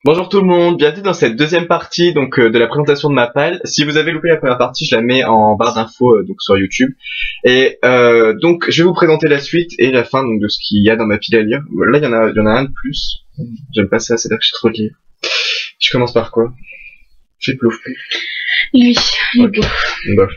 Bonjour tout le monde, bienvenue dans cette deuxième partie de la présentation de ma palle. Si vous avez loupé la première partie, je la mets en barre d'infos donc sur YouTube. Et donc je vais vous présenter la suite et la fin donc, de ce qu'il y a dans ma pile à lire. Là il y en a un de plus. J'aime pas ça, c'est-à-dire que j'ai trop de livres. Je commence par quoi? J'ai bluffé. Lui, il est Ok. beau. Bof.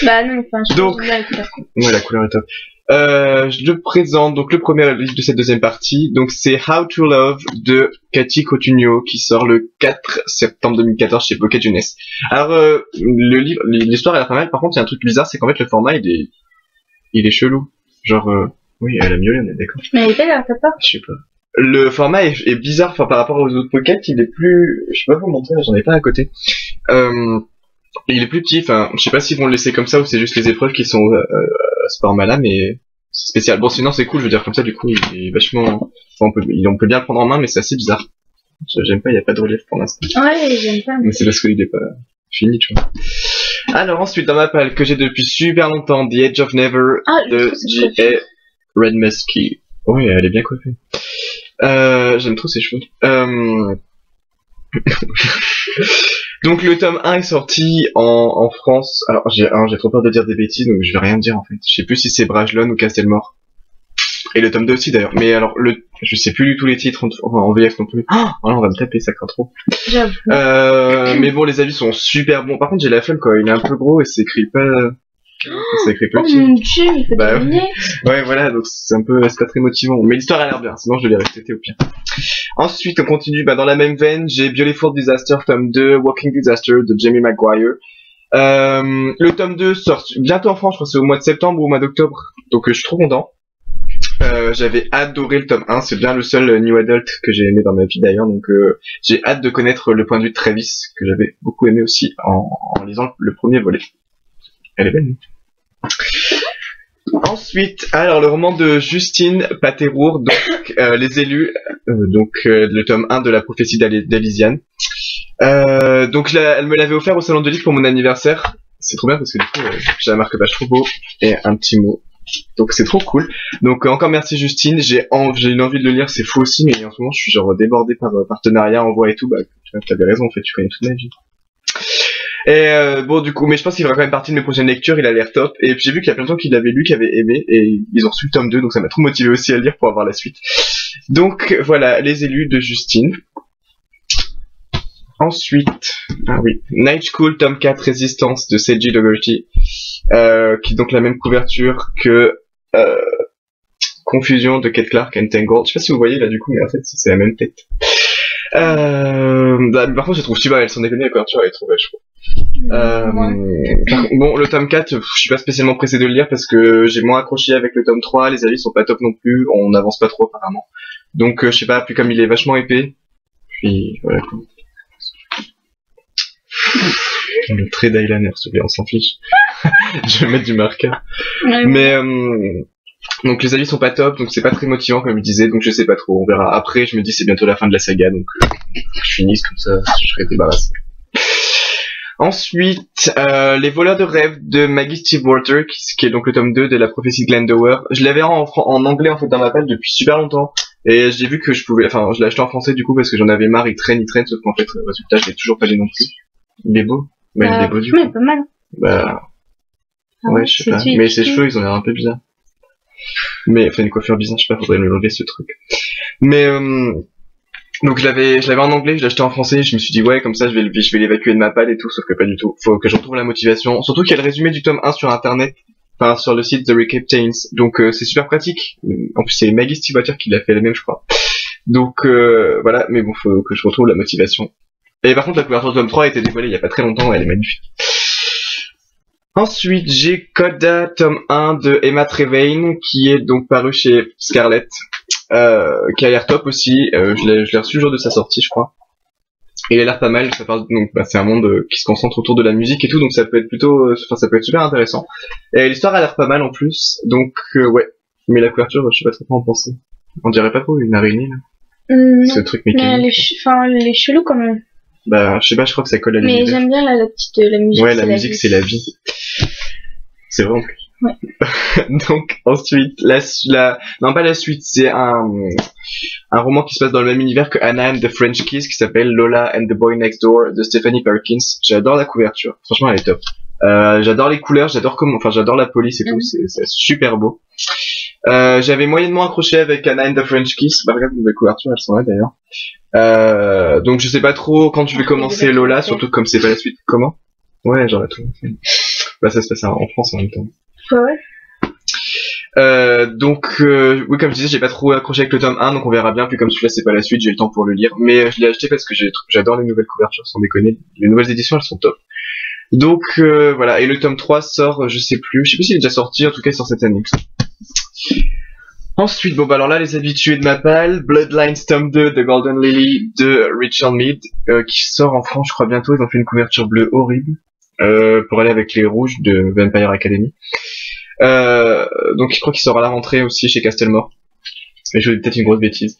Bah non, enfin, je Donc- trouve bien la couleur. Ouais, la couleur est top. Je le présente donc le premier livre de cette deuxième partie. Donc c'est How to Love de Cathy Cotugno qui sort le 4 septembre 2014 chez Pocket Jeunesse. Alors le livre, l'histoire elle a pas mal. Par contre il y a un truc bizarre, c'est qu'en fait le format il est chelou. Genre oui elle a miaulé, on est d'accord. Mais elle est belle, hein, t'as pas? Je sais pas. Le format est bizarre, enfin par rapport aux autres Pocket, il est plus. Je sais pas vous montrer, j'en ai pas à côté. Il est plus petit. Enfin je sais pas s'ils vont le laisser comme ça ou c'est juste les épreuves qui sont à ce format-là, mais c'est spécial. Bon, sinon c'est cool, je veux dire, comme ça, du coup, il est vachement... Enfin, on peut bien le prendre en main, mais c'est assez bizarre. J'aime pas, il y a pas de relief pour l'instant. Ouais, j'aime pas. Mais c'est parce qu'il est pas fini, tu vois. Alors ensuite, dans ma palle, que j'ai depuis super longtemps, The Edge of Never, Ah, je de trouve cette J.A. Redmusky. Oui, elle est bien coiffée. J'aime trop ses cheveux. Donc le tome 1 est sorti en France. Alors j'ai trop peur de dire des bêtises, donc je vais rien dire en fait. Je sais plus si c'est Brajlon ou Castelmore. Et le tome 2 aussi d'ailleurs. Mais alors je sais plus du tout les titres en VF non plus. Oh là on va me taper, ça craint trop. J'avoue. Mais bon, les avis sont super bons. Par contre j'ai la flemme quoi, il est un peu gros et c'est écrit pas... C'est écrit Oh petit. mon dieu, il fait Bah, des lunettes. Ouais, voilà, donc c'est pas très motivant. Mais l'histoire a l'air bien, sinon je l'ai répété au pire. Ensuite, on continue, dans la même veine, j'ai Beautiful Disaster, tome 2, Walking Disaster de Jamie Maguire. Le tome 2 sort bientôt en France, je crois que c'est au mois de septembre ou au mois d'octobre. Donc je suis trop content. J'avais adoré le tome 1, c'est bien le seul New Adult que j'ai aimé dans ma vie d'ailleurs, donc j'ai hâte de connaître le point de vue de Travis, que j'avais beaucoup aimé aussi en lisant le premier volet. Elle est belle, non? Ensuite, alors le roman de Justine Paterour, donc Les Élus, le tome 1 de la prophétie d'Elysiane. Donc elle me l'avait offert au salon de livre pour mon anniversaire. C'est trop bien parce que du coup j'ai un marque-page trop beau et un petit mot. Donc c'est trop cool. Donc encore merci Justine, j'ai une envie de le lire, c'est fou aussi, mais en ce moment je suis genre débordé par partenariat, envoi et tout. Bah t'avais raison en fait, tu connais toute ma vie. Et bon du coup, mais je pense qu'il fera quand même partie de mes prochaines lectures, il a l'air top. Et puis j'ai vu qu'il y a plein de gens qui l'avaient lu, qui avaient aimé, et ils ont reçu le tome 2, donc ça m'a trop motivé aussi à le lire pour avoir la suite. Donc voilà, Les Élus de Justine. Ensuite, ah oui, Night School tome 4 Résistance de Seiji Dougherty, qui est donc la même couverture que Confusion de Kate Clark Entangled. Je sais pas si vous voyez là du coup, mais en fait c'est la même tête. Par contre je trouve super belle, sans déconner la couverture elle est trop belle je trouve. Bon, le tome 4, je suis pas spécialement pressé de le lire parce que j'ai moins accroché avec le tome 3, les avis sont pas top non plus, on n'avance pas trop apparemment. Donc je sais pas, puis comme il est vachement épais, puis voilà quoi. Le trait d'eyeliner, s'il te plaît, on s'en fiche. Je vais mettre du marqueur. Ouais, Mais donc les avis sont pas top, donc c'est pas très motivant comme je disais, donc je sais pas trop, on verra. Après je me dis c'est bientôt la fin de la saga, donc je finisse comme ça, je serai débarrassé. Ensuite, Les voleurs de rêves de Maggie Stiefwater, qui est donc le tome 2 de la prophétie de Glendower. Je l'avais en anglais en fait dans ma palle depuis super longtemps, et j'ai vu que je l'ai acheté en français du coup parce que j'en avais marre, il traîne, sauf qu'en fait, le résultat je l'ai toujours pas lu non plus. Il est beau. Mais il est beau du coup. Ouais, pas mal. Bah, Ah ouais, je sais pas. Mais ses cheveux, ils ont l'air un peu bizarres. Mais, enfin, une coiffure bizarre, je sais pas, faudrait me lever ce truc. Mais, donc je l'avais en anglais, je l'ai acheté en français, je me suis dit, ouais, comme ça, je vais l'évacuer de ma palle et tout, sauf que pas du tout. Faut que je retrouve la motivation. Surtout qu'il y a le résumé du tome 1 sur internet, enfin, sur le site The Recaptains. Donc, c'est super pratique. En plus, c'est Maggie Stiefwater qui l'a fait elle-même, je crois. Donc, voilà, mais bon, faut que je retrouve la motivation. Et par contre, la couverture de tome 3 a été dévoilée il y a pas très longtemps, elle est magnifique. Ensuite, j'ai Coda, tome 1 de Emma Trevain, qui est donc paru chez Scarlett, qui a l'air top aussi. Je l'ai reçu le jour de sa sortie, je crois. Et il a l'air pas mal, ça parle, donc, c'est un monde qui se concentre autour de la musique et tout, donc ça peut être ça peut être super intéressant. Et l'histoire a l'air pas mal en plus, donc, ouais. Mais la couverture, je sais pas trop quoi en penser. On dirait pas trop une araignée, là. Ce truc Mais mécanique. elle est chelou quand même. Bah, je sais pas, je crois que ça colle à Mais l'univers. j'aime bien la musique. Ouais, la musique, c'est la vie. C'est vrai en plus. Ouais. Donc ensuite, non pas la suite, c'est un roman qui se passe dans le même univers que Anna and the French Kiss, qui s'appelle Lola and the Boy Next Door de Stephanie Perkins. J'adore la couverture, franchement elle est top. J'adore les couleurs, j'adore la police et tout, c'est super beau. J'avais moyennement accroché avec Anna and the French Kiss, bah regarde les couvertures, elles sont là d'ailleurs. Donc je sais pas trop quand je vais commencer Lola, surtout comme c'est pas la suite. Comment? Ouais, j'aurais tout. Bah ça se passe en France en même temps. Ouais. Oui, comme je disais, j'ai pas trop accroché avec le tome 1, donc on verra bien. Puis comme celui-là, c'est pas la suite, j'ai eu le temps pour le lire. Mais je l'ai acheté parce que j'adore les nouvelles couvertures, sans déconner. Les nouvelles éditions, elles sont top. Donc voilà. Et le tome 3 sort, je sais plus s'il est déjà sorti, en tout cas il sort cette année. Ensuite, bon bah alors là, les habitués de ma palle, Bloodlines tome 2 de Golden Lily de Richard Mead, qui sort en France, je crois bientôt. Ils ont fait une couverture bleue horrible, pour aller avec les rouges de Vampire Academy. Donc je crois qu'il sort à la rentrée aussi chez Castelmore. Et je vais peut-être une grosse bêtise.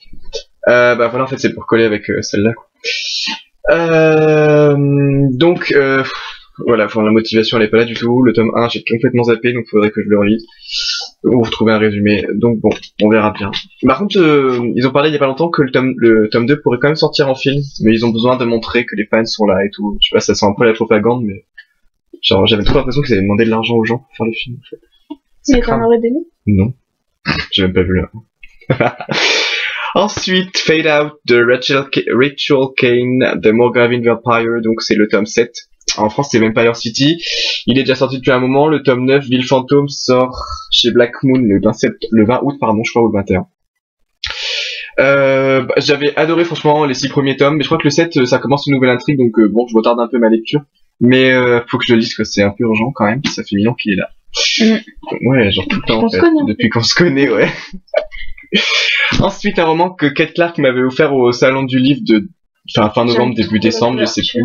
Bah voilà, en fait c'est pour coller avec celle-là, quoi. Voilà, la motivation elle est pas là du tout. Le tome 1 j'ai complètement zappé, donc faudrait que je le relise. Ou retrouver un résumé. Donc bon, on verra bien. Par contre, ils ont parlé il y a pas longtemps que le tome 2 pourrait quand même sortir en film, mais ils ont besoin de montrer que les fans sont là et tout. Je sais pas, ça sent un peu la propagande, mais genre j'avais trop l'impression qu'ils avaient demandé de l'argent aux gens pour faire le film, en fait. Mais t'en aurais donné? Non. J'ai même pas vu là. Ensuite, Fade Out de Rachel Kane de Morgravin Vampire, donc c'est le tome 7. En France, c'est Vampire City. Il est déjà sorti depuis un moment. Le tome 9, Ville Fantôme, sort chez Black Moon le 20 août, pardon, je crois, ou le 21. J'avais adoré franchement les 6 premiers tomes, mais je crois que le 7, ça commence une nouvelle intrigue, donc bon, je retarde un peu ma lecture. Mais faut que je le lise, que c'est un peu urgent quand même, ça fait 1000 ans qu'il est là. Ouais, genre tout le temps en fait, depuis qu'on se connaît, ouais. Ensuite, un roman que Kate Clark m'avait offert au salon du livre de fin novembre, début décembre, je sais plus.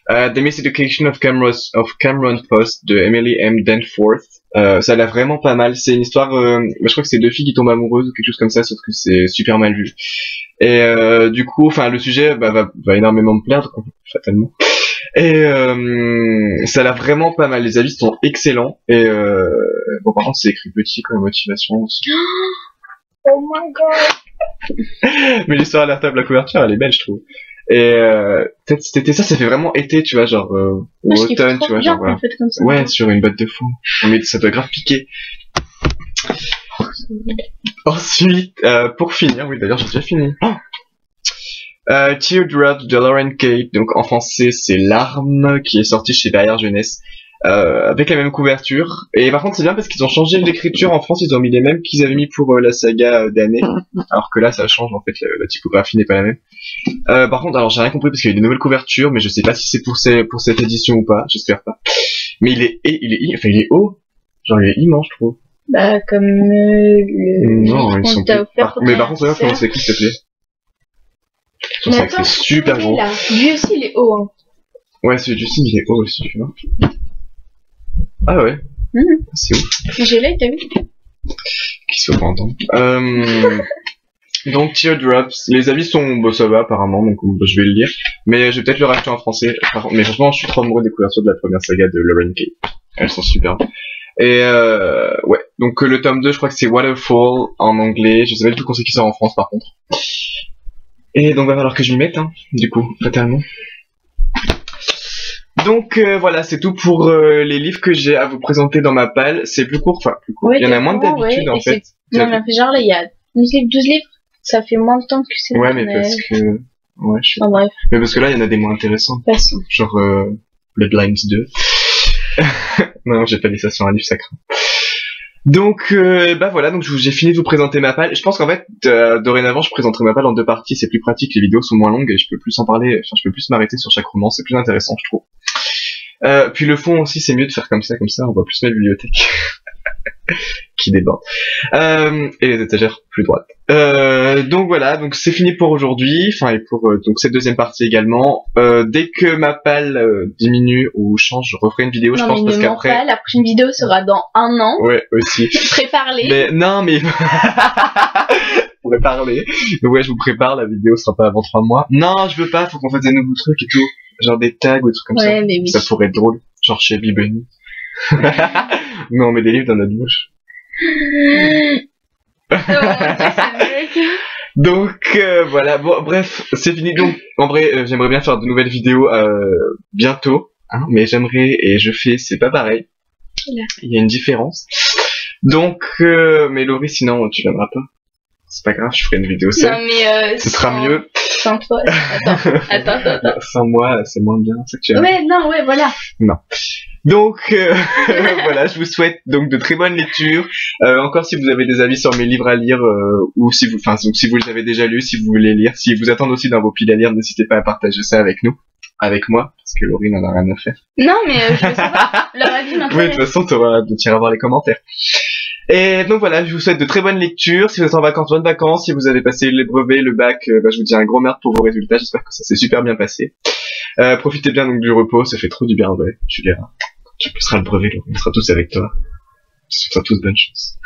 The Miseducation of Cameron Post de Emily M. Danforth. Ça a l'air vraiment pas mal. C'est une histoire, je crois que c'est 2 filles qui tombent amoureuses ou quelque chose comme ça, sauf que c'est super mal vu. Et du coup, le sujet va énormément me plaire, fatalement. Et ça a l'air vraiment pas mal. Les avis sont excellents. Et bon, par contre, c'est écrit petit comme motivation aussi. Oh my god. Mais l'histoire a l'air top, la couverture, elle est belle, je trouve. Et peut-être cet été, ça fait vraiment été, tu vois, genre ou automne, tu vois, genre voilà. Comme ça, ouais, sur une botte de fond. Mais ça doit grave piquer. Ensuite, pour finir, oui d'ailleurs j'ai déjà fini. Teardrop de Lauren Kate, donc en français c'est Larmes, qui est sorti chez Derrière Jeunesse, avec la même couverture. Et par contre c'est bien parce qu'ils ont changé l'écriture. En France ils ont mis les mêmes qu'ils avaient mis pour la saga d'année, alors que là ça change en fait, la typographie n'est pas la même. Par contre, alors j'ai rien compris parce qu'il y a eu des nouvelles couvertures, mais je sais pas si c'est pour cette édition ou pas, j'espère pas. Mais il est haut, genre il est immense je trouve. Bah comme non, ils sont mais par contre regarde comment c'est écrit s'il te plaît. Mais attends, c'est super gros. Là. Lui aussi il est haut. Hein. Ouais, celui du Sim il est haut aussi, tu vois. Ah ouais. C'est ouf. J'ai là, t'as vu? Qui se pas entendre. Donc Teardrops, les avis sont, ça va apparemment, donc je vais le lire. Mais je vais peut-être le racheter en français. Mais franchement, je suis trop amoureux des couvertures de la première saga de Lauren Kate. Elles sont superbes. Et ouais, donc le tome 2, je crois que c'est Waterfall en anglais. Je sais pas du tout quand c'est qui sort en France par contre. Et donc va falloir que je m'y mette, hein, du coup, fatalement. Donc voilà, c'est tout pour les livres que j'ai à vous présenter dans ma palle. C'est plus court, plus court. Ouais, il y en a moins que d'habitude en fait. Non mais genre là il y a 12 livres, ça fait moins de temps que c'est. Ouais mais parce que... Ouais, je sais pas. Bref. Mais parce que là il y en a des moins intéressants. Passons. Genre Bloodlines 2. Non, j'ai pas dit ça sur un livre sacré. Donc bah voilà, donc j'ai fini de vous présenter ma palle. Je pense qu'en fait dorénavant je présenterai ma palle en 2 parties, c'est plus pratique, les vidéos sont moins longues et je peux plus en parler, je peux plus m'arrêter sur chaque roman, c'est plus intéressant je trouve. Puis le fond aussi c'est mieux de faire comme ça on voit plus ma bibliothèque qui déborde. Et les étagères plus droites. Donc voilà, donc c'est fini pour aujourd'hui, et pour donc cette deuxième partie également. Dès que ma palle diminue ou change, je referai une vidéo, je pense, parce qu'après... Pas, la prochaine vidéo sera dans 1 an. Ouais, aussi. Prépare-les. Mais non, mais... Préparez. Ouais, je vous prépare, la vidéo sera pas avant 3 mois. Non, je veux pas, faut qu'on fasse des nouveaux trucs et tout. Genre des tags ou des trucs comme ça. Mais oui. Ça pourrait être drôle. Genre chez Bunny. Mais on met des livres dans notre bouche. Oh mon Dieu, ce mec. Donc voilà, bon bref, c'est fini. Donc en vrai, j'aimerais bien faire de nouvelles vidéos bientôt, hein, mais j'aimerais et je fais, c'est pas pareil. Là. Il y a une différence. Donc, mais Laurie, sinon tu viendras pas. C'est pas grave, je ferai une vidéo seule. Non mais Ce sera mieux. sans toi. Attends. Sans moi, c'est moins bien, c'est que tu aimes. Ouais, non, ouais, voilà. Donc voilà, je vous souhaite donc de très bonnes lectures. Encore si vous avez des avis sur mes livres à lire ou si vous, enfin donc si vous les avez déjà lus, si vous voulez lire, si vous attendez aussi dans vos piles à lire, n'hésitez pas à partager ça avec nous, avec moi, parce que Laurie n'en a rien à faire. Non mais je veux savoir. Leur avis Oui, de m'intéresse. toute façon, tu iras voir les commentaires. Et donc voilà, je vous souhaite de très bonnes lectures. Si vous êtes en vacances, bonnes vacances. Si vous avez passé les brevets, le bac, je vous dis un gros merde pour vos résultats. J'espère que ça s'est super bien passé. Profitez bien donc du repos, ça fait trop du bien, ouais, tu verras. Tu passeras le brevet, on sera tous avec toi. Ce sera tous bonne chance.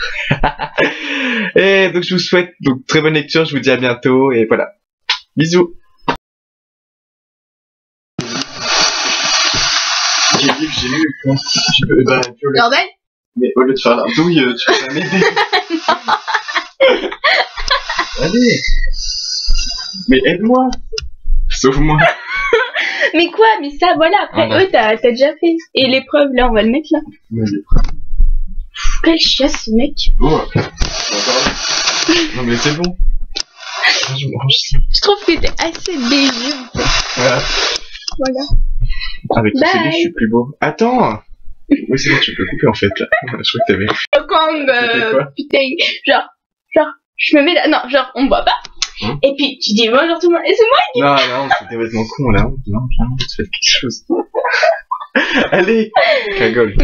Et donc je vous souhaite donc très bonne lecture, je vous dis à bientôt et voilà. Bisous. J'ai dit que j'ai lu le point. Normal. Mais au lieu de faire la douille, tu vas m'aider. Allez. Mais aide-moi. Sauve-moi. Mais quoi? Mais ça, voilà. Après, Voilà. eux, t'as déjà fait. Et l'épreuve, là, on va le mettre là. Quel chiasse, ce mec. Oh. Non mais c'est bon. Je me range ça. Je trouve que t'es assez BG, en fait. Voilà. Voilà. Avec tous ces Bye. livres, je suis plus beau. Attends. Oui, c'est bon, tu peux couper en fait là. Je crois que t'avais. Comme, C'était quoi putain, genre, je me mets là. Non, genre, on me voit pas. Hein? Et puis, tu dis bonjour tout le monde. Et c'est moi. Non, c'était complètement con là. Non, tu fais quelque chose. Allez, cagole.